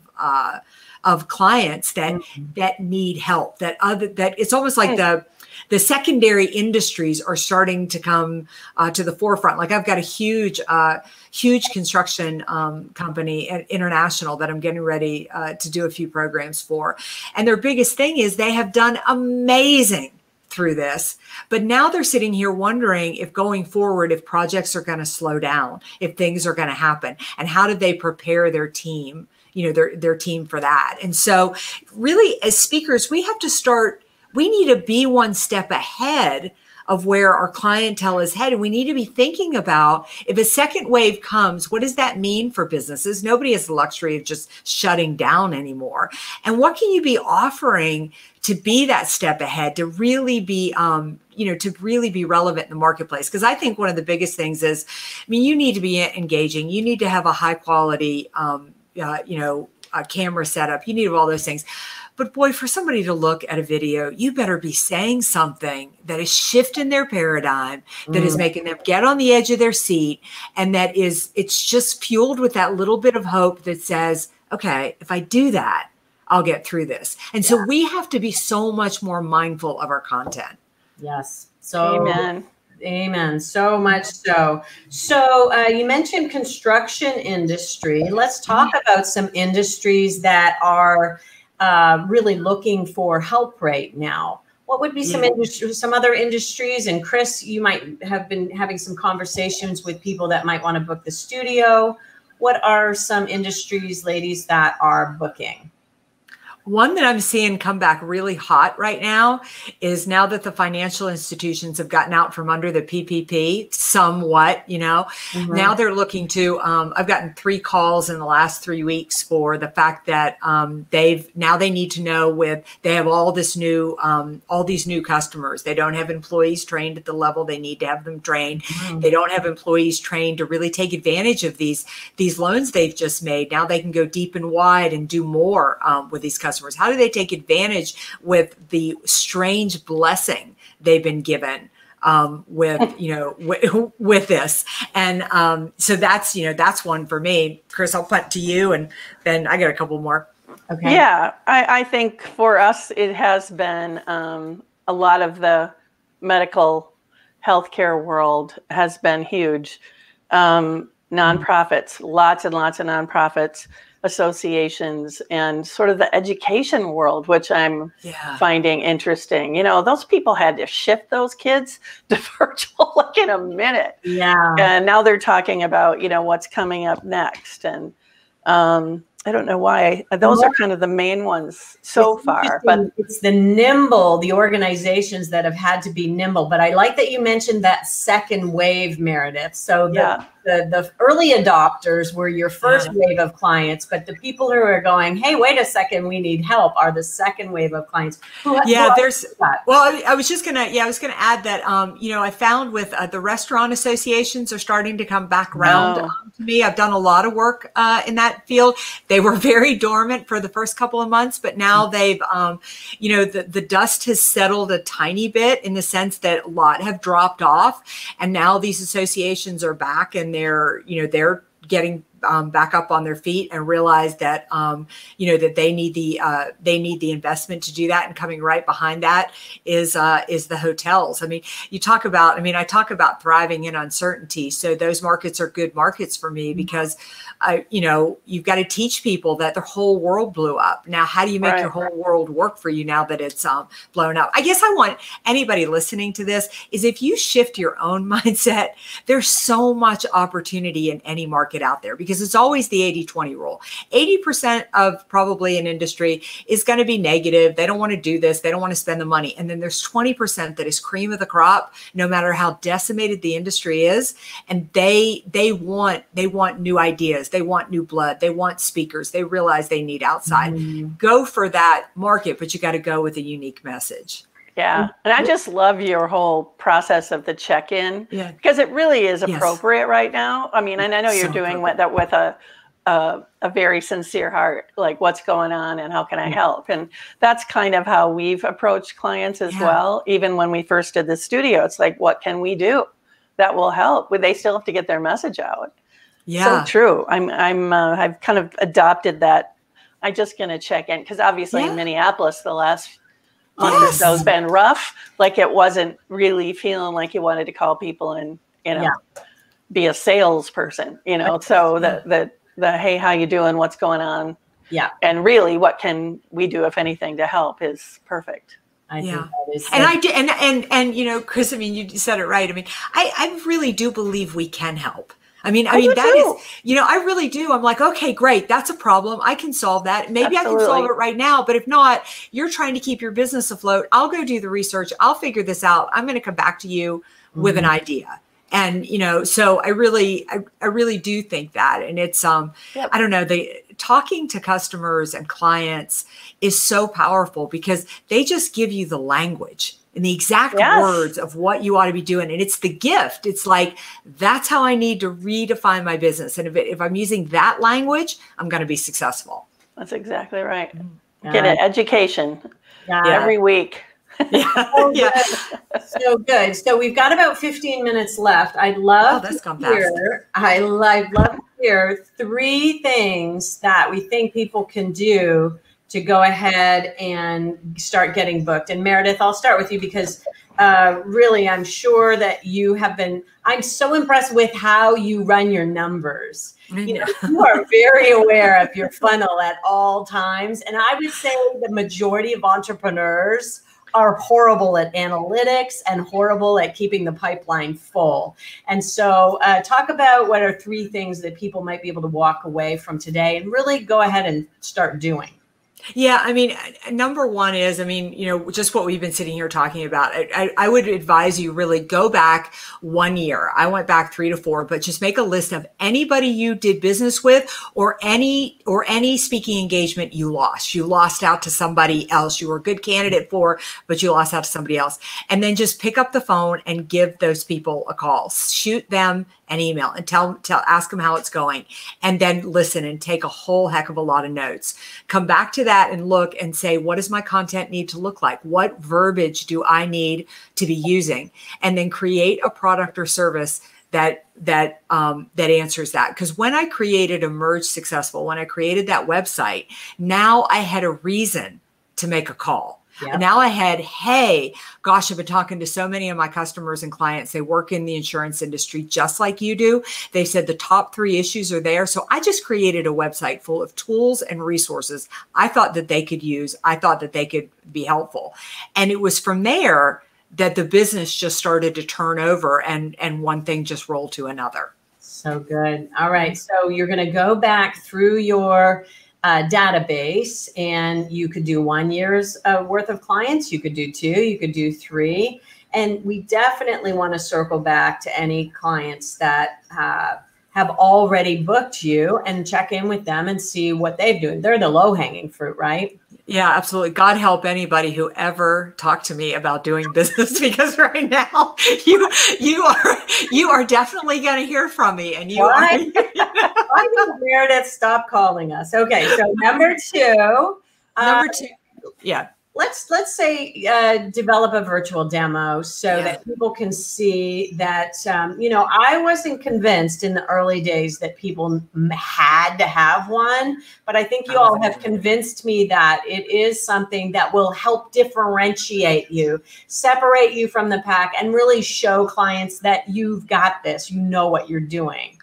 clients that need help, that it's almost like the secondary industries are starting to come to the forefront. Like I've got a huge construction company, international, that I'm getting ready to do a few programs for. And their biggest thing is they have done amazing through this, but now they're sitting here wondering if going forward, if projects are going to slow down, if things are going to happen, and how do they prepare their team, their team for that. And so really, as speakers, we need to be one step ahead of where our clientele is headed. We need to be thinking about, if a second wave comes, what does that mean for businesses? Nobody has the luxury of just shutting down anymore. And what can you be offering to be that step ahead, to really be, to really be relevant in the marketplace? Because I think one of the biggest things is, you need to be engaging. You need to have a high quality, a camera setup. You need all those things. But boy, for somebody to look at a video, you better be saying something that is shifting their paradigm, that is making them get on the edge of their seat. And it's just fueled with that little bit of hope that says, okay, if I do that, I'll get through this. And so we have to be so much more mindful of our content. Yes. So Amen. Amen. So much so. So you mentioned construction industry. Let's talk about some industries that are really looking for help right now. What would be some other industries? And Kris, you might have been having some conversations with people that might want to book the studio. What are some industries, ladies, that are booking? One that I'm seeing come back really hot right now is, now that the financial institutions have gotten out from under the PPP somewhat, now they're looking to, I've gotten 3 calls in the last 3 weeks for the fact that they need to know, they have all these new customers. They don't have employees trained at the level they need to have them trained. They don't have employees trained to really take advantage of these loans they've just made. Now they can go deep and wide and do more with these customers. How do they take advantage with the strange blessing they've been given with this? And so that's one for me. Kris, I'll punt to you, and then I got a couple more. Okay. Yeah, I think for us, it has been a lot of the medical healthcare world has been huge. Nonprofits, lots and lots of nonprofits, associations, and sort of the education world, which I'm finding interesting. Those people had to shift those kids to virtual like in a minute. Yeah. And now they're talking about, what's coming up next. And I don't know why. Those are kind of the main ones so far. But it's the organizations that have had to be nimble. But I like that you mentioned that second wave, Meridith. So the early adopters were your first wave of clients, but the people who are going, hey, wait a second, we need help, are the second wave of clients. I was gonna add that I found with the restaurant associations are starting to come back around to me. I've done a lot of work in that field. They were very dormant for the first couple of months, but now they've, the dust has settled a tiny bit, in the sense that a lot have dropped off, and now these associations are back, and they're getting back up on their feet and realize that that they need the investment to do that. And coming right behind that is the hotels. I talk about thriving in uncertainty. So those markets are good markets for me, because you've got to teach people that their whole world blew up. Now, how do you make your whole world work for you now that it's blown up? I guess I want anybody listening to this is, if you shift your own mindset, there's so much opportunity in any market out there, because it's always the 80-20 rule. 80% of probably an industry is going to be negative. They don't want to do this. They don't want to spend the money. And then there's 20% that is cream of the crop, no matter how decimated the industry is. And they want new ideas. They want new blood. They want speakers. They realize they need outside. Go for that market, but you got to go with a unique message. Yeah. And I just love your whole process of the check-in, because it really is appropriate right now. And I know you're doing that with a very sincere heart, like what's going on and how can I help? And that's kind of how we've approached clients as well. Even when we first did the studio, it's like, what can we do that will help? Would they still have to get their message out? So true. I've kind of adopted that. I'm just going to check in because obviously in Minneapolis, the last month or so has been rough. Like it wasn't really feeling like you wanted to call people and, be a salesperson, so the hey, how you doing? What's going on? Yeah. And really, what can we do, if anything, to help is perfect. I think that is and I did, and Kris, I mean, you said it right. I mean, I really do believe we can help. I mean, that is, I really do. I'm like, okay, great. That's a problem. I can solve that. Maybe I can solve it right now. But if not, you're trying to keep your business afloat. I'll go do the research. I'll figure this out. I'm going to come back to you with an idea. And, so I really do think that. And it's, I don't know, talking to customers and clients is so powerful because they just give you the language and the exact words of what you ought to be doing. And it's the gift. It's like, that's how I need to redefine my business. And if I'm using that language, I'm going to be successful. That's exactly right. Get an education every week. So good. So we've got about 15 minutes left. I'd love to hear 3 things that we think people can do to go ahead and start getting booked. And Meridith, I'll start with you because really, I'm sure that I'm so impressed with how you run your numbers. You are very aware of your funnel at all times. And I would say the majority of entrepreneurs are horrible at analytics and horrible at keeping the pipeline full. And so talk about what are 3 things that people might be able to walk away from today and really go ahead and start doing. Yeah, I mean, number one is, just what we've been sitting here talking about. I would advise you really go back 1 year. I went back 3 to 4, but just make a list of anybody you did business with or any speaking engagement you lost. You lost out to somebody else. You were a good candidate for, but you lost out to somebody else. And then just pick up the phone and give those people a call. Shoot them an email and ask them how it's going, and then listen and take a whole heck of a lot of notes. Come back to that and look and say, what does my content need to look like? What verbiage do I need to be using? And then create a product or service that answers that. Because when I created Emerge Successful, when I created that website, now I had a reason to make a call. And now I had, hey, gosh, I've been talking to so many of my customers and clients. They work in the insurance industry just like you do. They said the top 3 issues are there. So I just created a website full of tools and resources I thought that they could use. I thought that they could be helpful. And it was from there that the business just started to turn over and one thing just rolled to another. So good. All right. So you're going to go back through your database, and you could do 1 year's worth of clients. You could do 2, you could do 3. And we definitely want to circle back to any clients that have already booked you and check in with them and see what they've doing. They're the low hanging fruit, right? Yeah, absolutely. God help anybody who ever talked to me about doing business, because right now you are definitely going to hear from me, and you are. I think Meridith, stop calling us. Okay, so number 2. Yeah. Let's say develop a virtual demo so that people can see that, I wasn't convinced in the early days that people had to have one, but I think you all have convinced me that it is something that will help differentiate you, separate you from the pack, and really show clients that you've got this, you know what you're doing.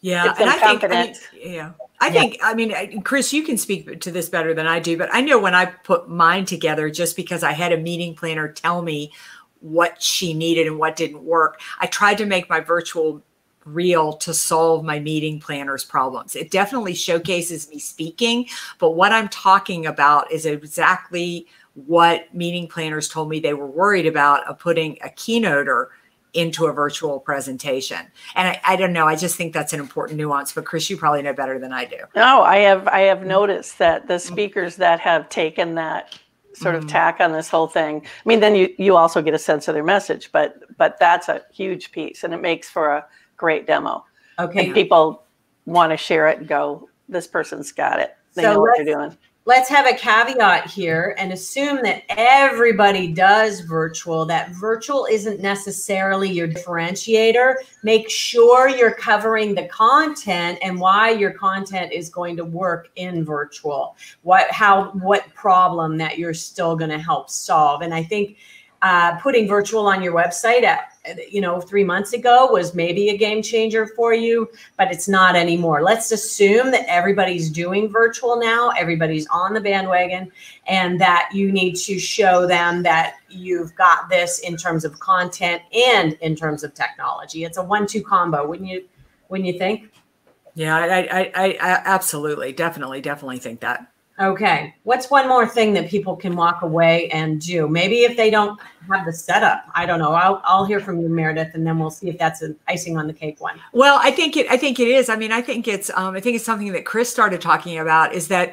Yeah. And I think, Kris, you can speak to this better than I do, but I know when I put mine together, just because I had a meeting planner tell me what she needed and what didn't work, I tried to make my virtual reel to solve my meeting planner's problems. It definitely showcases me speaking, but what I'm talking about is exactly what meeting planners told me they were worried about, of putting a keynoter into a virtual presentation. And I don't know, I just think that's an important nuance, but Kris, you probably know better than I do. No, I have noticed that the speakers that have taken that sort of tack on this whole thing, I mean, then you also get a sense of their message, but that's a huge piece, and it makes for a great demo. Okay. And people want to share it and go, this person's got it. They know what they're doing. Let's have a caveat here and assume that everybody does virtual, that virtual isn't necessarily your differentiator. Make sure you're covering the content and why your content is going to work in virtual. What problem that you're still going to help solve. And I think putting virtual on your website 3 months ago was maybe a game changer for you, but it's not anymore. Let's assume that everybody's doing virtual now, everybody's on the bandwagon, and that you need to show them that you've got this in terms of content and in terms of technology. It's a 1-2 combo, wouldn't you think? Yeah, I absolutely, definitely think that. Okay. What's one more thing that people can walk away and do? Maybe if they don't have the setup, I don't know. I'll hear from you, Meridith, and then we'll see if that's an icing on the cake one. Well, I think it is. I mean, I think it's something that Kris started talking about, is that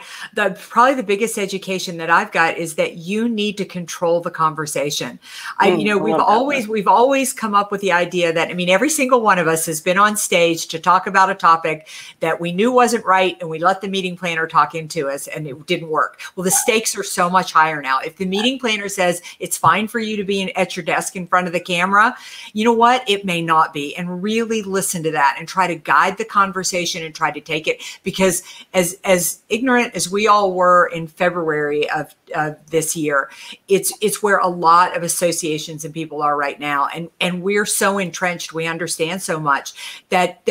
probably the biggest education that I've got is that you need to control the conversation. We've always come up with the idea that, I mean, every single one of us has been on stage to talk about a topic that we knew wasn't right, and we let the meeting planner talk into us, and it didn't work. Well, the stakes are so much higher now. If the meeting planner says it's fine for you to be at your desk in front of the camera, you know what? It may not be. And really listen to that and try to guide the conversation and try to take it, because as ignorant as we all were in February of this year, it's where a lot of associations and people are right now. And we're so entrenched, we understand so much that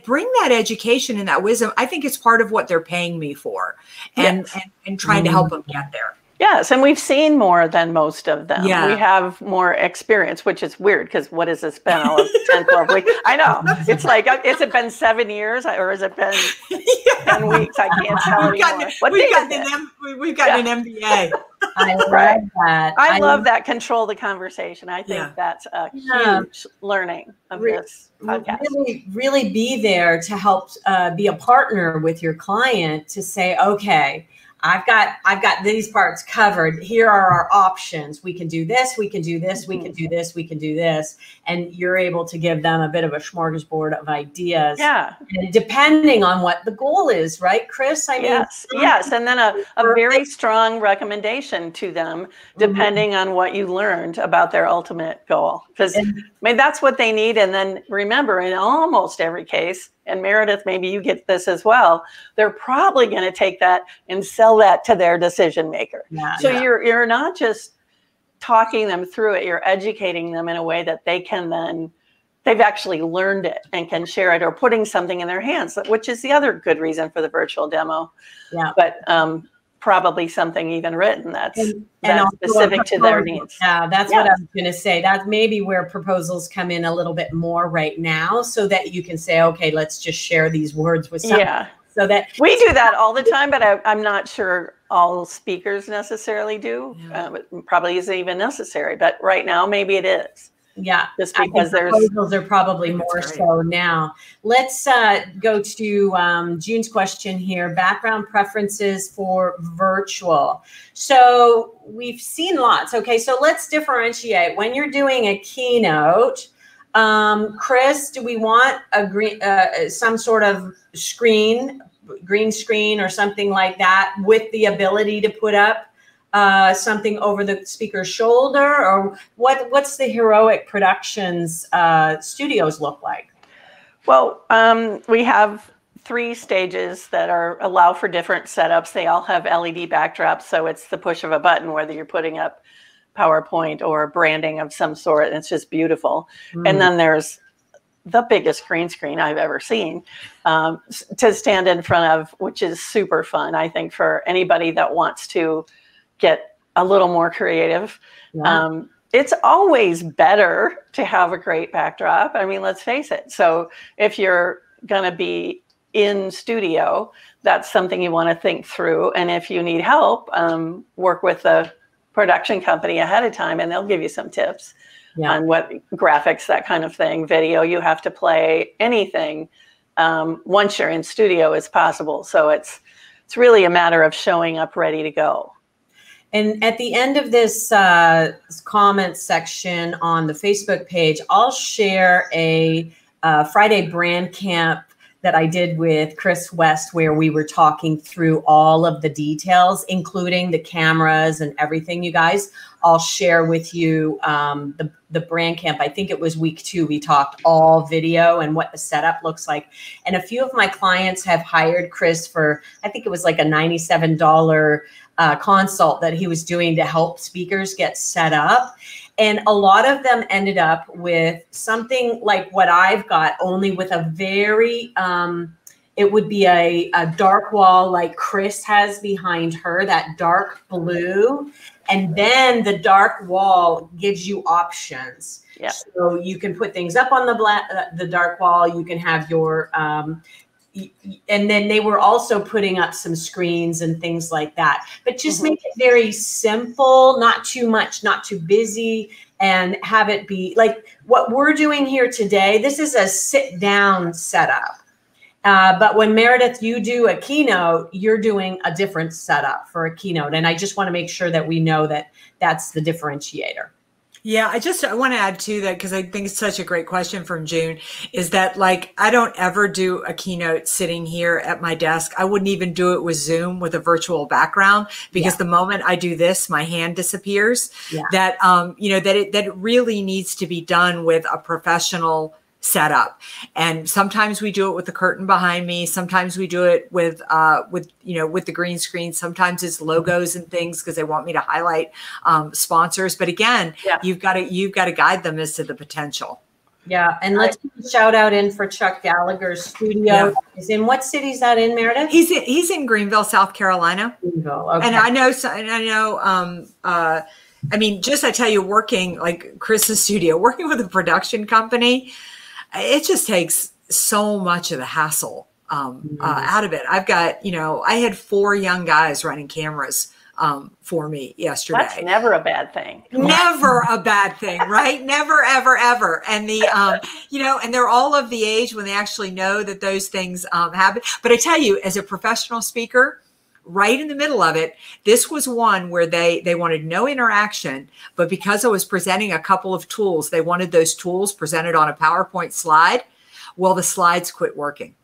bring that education and that wisdom. I think it's part of what they're paying me for. And trying to help them get there. Yes, and we've seen more than most of them. Yeah. We have more experience, which is weird, because what has this been, all of 10, 12 weeks? I know. It's like, has it been 7 years, or has it been 10 weeks? I can't tell anymore. We've got an MBA. I love that. I love that. Control the conversation. I think that's a huge learning of this podcast. Really be there to help be a partner with your client to say, okay, I've got these parts covered. Here are our options. We can do this. We can do this. We can do this. We can do this. And you're able to give them a bit of a smorgasbord of ideas. Yeah. And depending on what the goal is, right, Kris? Yes. And then a very strong recommendation to them, depending on what you learned about their ultimate goal. Because that's what they need. And then remember, in almost every case, and Meridith, maybe you get this as well, they're probably going to take that and sell that to their decision maker. You're not just talking them through it, you're educating them in a way that they can then, they've actually learned it and can share it, or putting something in their hands, which is the other good reason for the virtual demo. Yeah. But probably something even written that's specific to their needs. Yeah, that's what I was going to say. That's maybe where proposals come in a little bit more right now, so that you can say, okay, let's just share these words with someone. Yeah. So that we do that all the time, but I'm not sure all speakers necessarily do. It probably isn't even necessary, but right now maybe it is. Yeah, just because proposals are probably more so now. Let's go to June's question here. Background preferences for virtual. So we've seen lots. Okay, so let's differentiate. When you're doing a keynote, Kris, do we want a some sort of green screen or something like that, with the ability to put up something over the speaker's shoulder, or what's the Heroic Productions studios look like? Well, we have 3 stages that allow for different setups. They all have LED backdrops, so it's the push of a button, whether you're putting up PowerPoint or branding of some sort, and it's just beautiful. And then there's the biggest green screen I've ever seen to stand in front of, which is super fun, I think, for anybody that wants to get a little more creative. Yeah. It's always better to have a great backdrop. I mean, let's face it. So if you're going to be in studio, that's something you want to think through. And if you need help, work with the production company ahead of time, and they'll give you some tips on what graphics, that kind of thing, video you have to play, anything once you're in studio is possible. So it's really a matter of showing up ready to go. And at the end of this comment section on the Facebook page, I'll share a Friday Brand Camp that I did with Chris West, where we were talking through all of the details, including the cameras and everything, you guys. I'll share with you the brand camp. I think it was week 2. We talked all video and what the setup looks like. And a few of my clients have hired Chris for, I think it was like a $97 consult that he was doing to help speakers get set up. And a lot of them ended up with something like what I've got, only with a very, it would be a dark wall like Kris has behind her, that dark blue. And then the dark wall gives you options. Yeah. So you can put things up on the dark wall. You can have your, and then they were also putting up some screens and things like that. But just make it very simple, not too much, not too busy, and have it be like what we're doing here today. This is a sit down setup. But when Meridith, you do a keynote, you're doing a different setup for a keynote. And I just want to make sure that we know that that's the differentiator. Yeah, I want to add to that, because I think it's such a great question from June, is that like, I don't ever do a keynote sitting here at my desk. I wouldn't even do it with Zoom with a virtual background, because the moment I do this, my hand disappears. That, you know, that it really needs to be done with a professional setup. And sometimes we do it with the curtain behind me. Sometimes we do it with you know, with the green screen. Sometimes it's logos and things because they want me to highlight sponsors. But again, you've got to guide them as to the potential. Yeah. And let's put a shout out in for Chuck Gallagher's studio. Is in what city is that in, Meridith? He's in Greenville, South Carolina. Greenville. Okay. And I know I mean, just I tell you, working like Kris's studio, working with a production company, it just takes so much of the hassle out of it. I've got, you know, I had 4 young guys running cameras for me yesterday. That's never a bad thing. Never a bad thing, right? Never, ever, ever. And the, you know, and they're all of the age when they actually know that those things happen. But I tell you, as a professional speaker, right in the middle of it, this was one where they wanted no interaction, but because I was presenting a couple of tools, they wanted those tools presented on a PowerPoint slide. Well, the slides quit working.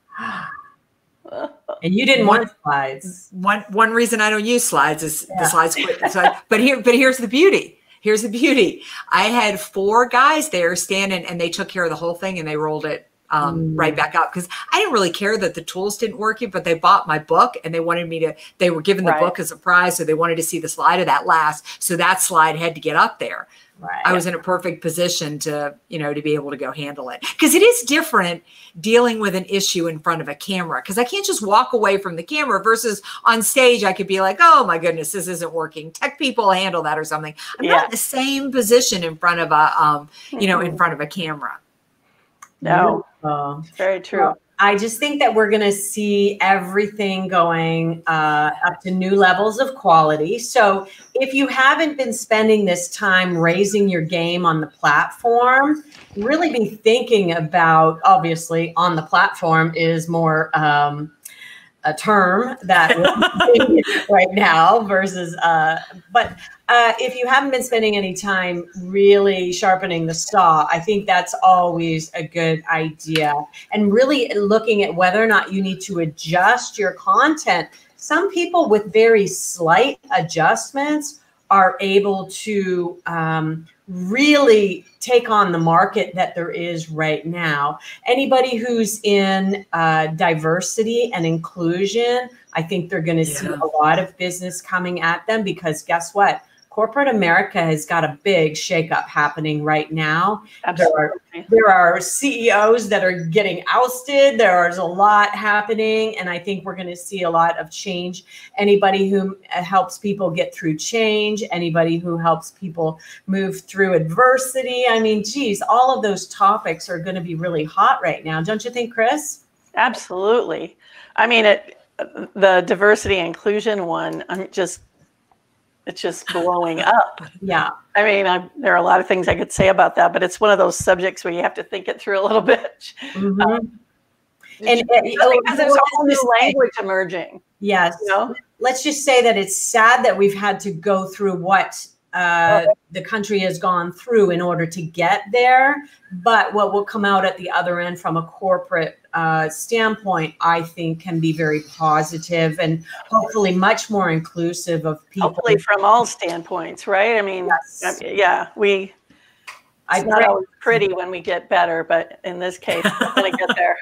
And you didn't want slides. One reason I don't use slides is the slides quit. But here's the beauty. Here's the beauty. I had 4 guys there standing, and they took care of the whole thing, and they rolled it right back up, because I didn't really care that the tools didn't work, but they bought my book and they wanted me to, they were given the book as a prize. So they wanted to see the slide of that last. So that slide had to get up there. Right. I was in a perfect position to, you know, to be able to go handle it, because it is different dealing with an issue in front of a camera, because I can't just walk away from the camera versus on stage. I could be like, oh my goodness, this isn't working. Tech people handle that or something. I'm not in the same position in front of a, you know, in front of a camera. No, it's very true. Well, I just think that we're going to see everything going up to new levels of quality. So if you haven't been spending this time raising your game on the platform, really be thinking about, obviously on the platform is more a term that right now versus, but if you haven't been spending any time really sharpening the saw, I think that's always a good idea. And really looking at whether or not you need to adjust your content. Some people with very slight adjustments are able to really take on the market that there is right now. Anybody who's in diversity and inclusion, I think they're going to see a lot of business coming at them, because guess what? Corporate America has got a big shakeup happening right now. There are CEOs that are getting ousted. There's a lot happening, and I think we're going to see a lot of change. Anybody who helps people get through change, anybody who helps people move through adversity. I mean, geez, all of those topics are going to be really hot right now. Don't you think, Kris? Absolutely. I mean, the diversity and inclusion one, it's just blowing up. Yeah. I mean, there are a lot of things I could say about that, but it's one of those subjects where you have to think it through a little bit. And because there's a whole new language emerging. Yes. You know? Let's just say that it's sad that we've had to go through what the country has gone through in order to get there. But what will come out at the other end from a corporate standpoint, I think, can be very positive and hopefully much more inclusive of people. Hopefully from all standpoints, right? I mean, yes. Yeah, it's not always pretty when we get better, but in this case, we're going to get there.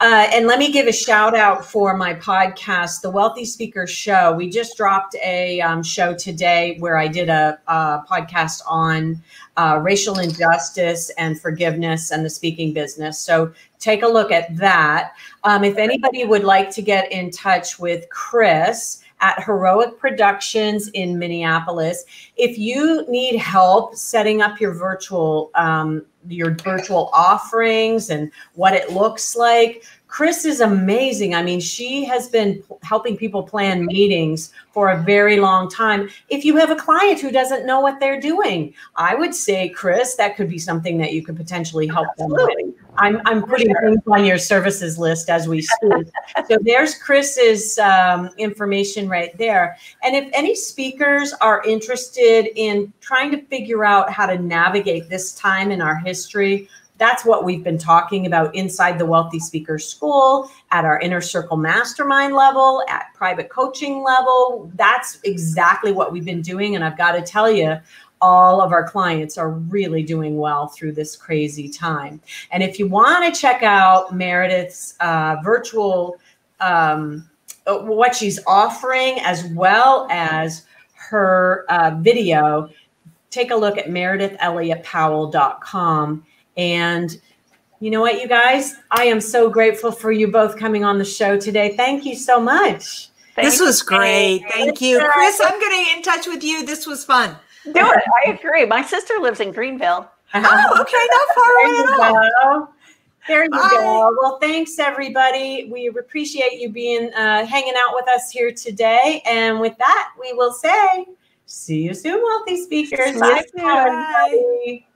And let me give a shout out for my podcast, The Wealthy Speaker Show. We just dropped a show today where I did a podcast on racial injustice and forgiveness and the speaking business. So take a look at that. If anybody would like to get in touch with Kris at Heroic Productions in Minneapolis, if you need help setting up your virtual offerings and what it looks like, Kris is amazing. I mean, she has been helping people plan meetings for a very long time. If you have a client who doesn't know what they're doing, I would say, Kris, that could be something that you could potentially help them with. I'm putting things on your services list as we speak. So there's Kris's information right there. And if any speakers are interested in trying to figure out how to navigate this time in our history, that's what we've been talking about inside the Wealthy Speaker School, at our Inner Circle Mastermind level, at private coaching level. That's exactly what we've been doing. And I've got to tell you, all of our clients are really doing well through this crazy time. And if you want to check out Meridith's virtual, what she's offering, as well as her video, take a look at meridithelliottpowell.com. And you know what, you guys? I am so grateful for you both coming on the show today. Thank you so much. This was great. Thank you. Kris, I'm going to get in touch with you. This was fun. Do it. I agree. My sister lives in Greenville. Oh, okay. Not far away at all. There you go. Well, thanks, everybody. We appreciate you being hanging out with us here today. And with that, we will say, see you soon, Wealthy Speakers. Bye, everybody.